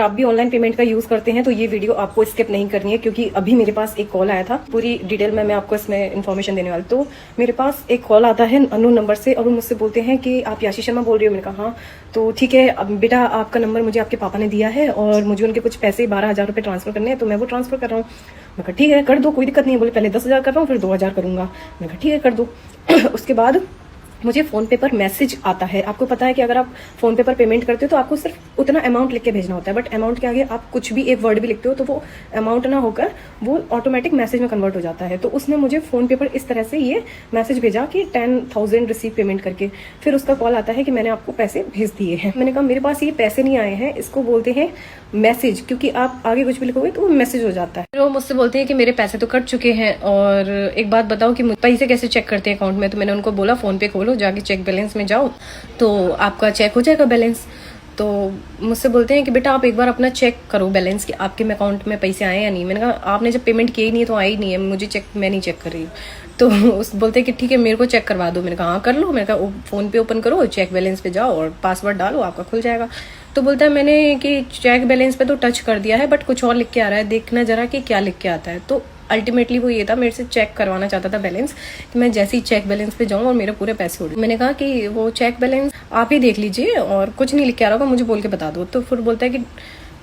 आप भी online payment का यूज करते हैं तो ये वीडियो आपको स्किप नहीं करनी है, क्योंकि अभी मेरे पास एक कॉल आया था। पूरी डिटेल में मैं आपको इसमें इन्फॉर्मेशन देने वाली। तो मेरे पास एक कॉल आता है अननोन नंबर से और वो मुझसे बोलते हैं कि आप याशी शर्मा बोल रही हो। मैंने कहा हाँ। तो ठीक है, अब बेटा आपका नंबर मुझे आपके पापा ने दिया है और मुझे उनके कुछ पैसे 12,000 रुपये ट्रांसफर करने हैं, तो मैं वो ट्रांसफर कर रहा हूँ। मैं कहा ठीक है कर दो, कोई दिक्कत नहीं है। बोले पहले 10,000 कर रहा हूँ फिर 2,000 करूंगा। मैं कहा ठीक है कर दो। उसके बाद मुझे फोन पे पर मैसेज आता है। आपको पता है कि अगर आप फोन पे पर पेमेंट करते हो तो आपको सिर्फ उतना अमाउंट लिख के भेजना होता है, बट अमाउंट के आगे आप कुछ भी एक वर्ड भी लिखते हो तो वो अमाउंट ना होकर वो ऑटोमेटिक मैसेज में कन्वर्ट हो जाता है। तो उसने मुझे फोन पे पर इस तरह से ये मैसेज भेजा कि 10,000 रिसीव पेमेंट करके। फिर उसका कॉल आता है कि मैंने आपको पैसे भेज दिए हैं। मैंने कहा मेरे पास ये पैसे नहीं आए हैं, इसको बोलते हैं मैसेज, क्योंकि आप आगे कुछ भी लिखोगे तो वो मैसेज हो जाता है। फिर वो मुझसे बोलते हैं कि मेरे पैसे तो कट चुके हैं और एक बात बताओ कि पैसे कैसे चेक करते हैं अकाउंट में। तो मैंने उनको बोला फोन पे खोलो, जाके चेक बैलेंस में जाओ तो आपका चेक हो जाएगा बैलेंस। तो मुझसे बोलते हैं कि बेटा आप एक बार अपना चेक करो बैलेंस कि आपके अकाउंट में पैसे आए या नहीं। मैंने कहा आपने जब पेमेंट किए ही नहीं है तो आए ही नहीं है, मुझे चेक मैं नहीं चेक कर रही हूँ। तो उस बोलते हैं कि ठीक है मेरे को चेक करवा दो। मैंने कहा हाँ कर लो। मैंने कहा फोन पे ओपन करो, चेक बैलेंस पे जाओ और पासवर्ड डालो, आपका खुल जाएगा। तो बोलता है मैंने कि चेक बैलेंस पे तो टच कर दिया है बट कुछ और लिख के आ रहा है, देखना जरा कि क्या लिख के आता है। तो अल्टीमेटली वो ये था, मेरे से चेक करवाना चाहता था बैलेंस, कि मैं जैसे ही चेक बैलेंस पे जाऊं और मेरे पूरे पैसे उड़। मैंने कहा कि वो चेक बैलेंस आप ही देख लीजिए और कुछ नहीं लिख के आ रहा होगा, मुझे बोल के बता दो। तो फिर बोलता है कि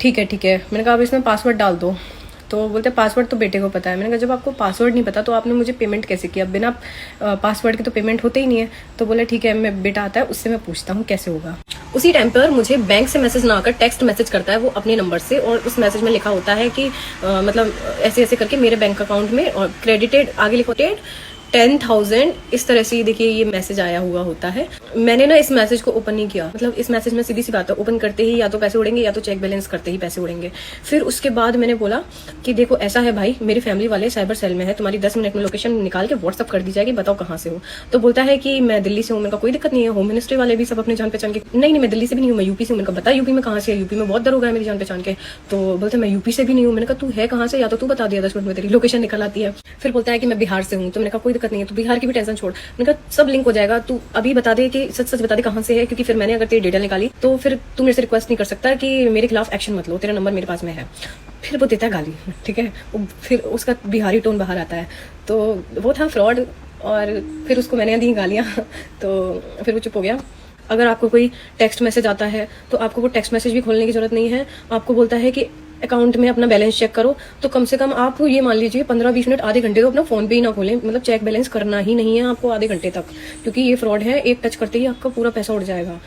ठीक है ठीक है। मैंने कहा अब इसमें पासवर्ड डाल दो। तो बोलते हैं पासवर्ड तो बेटे को पता है। मैंने कहा जब आपको पासवर्ड नहीं पता तो आपने मुझे पेमेंट कैसे किया, बिना पासवर्ड के तो पेमेंट होते ही नहीं है। तो बोले ठीक है मैं बेटा आता है उससे मैं पूछता हूँ कैसे होगा। उसी टाइम पर मुझे बैंक से मैसेज ना आकर टेक्स्ट मैसेज करता है वो अपने नंबर से, और उस मैसेज में लिखा होता है कि मतलब ऐसे ऐसे करके मेरे बैंक अकाउंट में और क्रेडिटेड, आगे लिखो 10,000, इस तरह से देखिए ये मैसेज आया हुआ होता है। मैंने ना इस मैसेज को ओपन नहीं किया, मतलब इस मैसेज में सीधी सी बात है ओपन करते ही या तो पैसे उड़ेंगे या तो चेक बैलेंस करते ही पैसे उड़ेंगे। फिर उसके बाद मैंने बोला कि देखो ऐसा है भाई, मेरी फैमिली वाले साइबर सेल में है, तुम्हारी 10 मिनट में लोकेशन निकाल के व्हाट्सअप कर दी जाएगी, बताओ कहाँ से हो। तो बोलता है कि मैं दिल्ली से हूँ। मैंने कहा कोई दिक्कत नहीं है, होम मिनिस्ट्री वाले भी सब अपने जान पहचान के। नहीं मैं दिल्ली से भी नहीं हूँ, मैं यूपी से हूँ। मैंने कहा बता यूपी में कहाँ से है, यूपी में बहुत डर हो गया मेरी जान पहचान के। तो बोलते मैं यूपी से भी नहीं हूँ। मैंने कहा तू है कहाँ से, या तो तू बता दिया 10 मिनट में तेरी लोकेशन निकल आती है। फिर बोलता है कि मैं बिहार से हूँ। तो मैंने कहा कोई दिक्कत नहीं है, तो बिहार की भी टेंशन छोड़। मैंने कहा सब लिंक हो जाएगा, तू अभी बता दे कि सच सच बता दे कहाँ से है, क्योंकि फिर मैंने अगर तेरी डिटेल निकाली तो फिर तू मेरे से रिक्वेस्ट नहीं कर सकता कि मेरे खिलाफ एक्शन मत लो, तेरा नंबर मेरे पास में है। फिर वो देता है गाली, ठीक है, फिर उसका बिहारी टोन बाहर आता है। तो वो था फ्रॉड और फिर उसको मैंने दी गालियाँ। तो फिर वो चुप हो गया। अगर आपको कोई टेक्स्ट मैसेज आता है तो आपको वो टेक्स्ट मैसेज भी खोलने की जरूरत नहीं है। आपको बोलता है कि अकाउंट में अपना बैलेंस चेक करो, तो कम से कम आप ये मान लीजिए 15-20 मिनट, आधे घंटे तो अपना फोन पे ही ना खोलें, मतलब चेक बैलेंस करना ही नहीं है आपको आधे घंटे तक, क्योंकि ये फ्रॉड है। एक टच करते ही आपका पूरा पैसा उड़ जाएगा।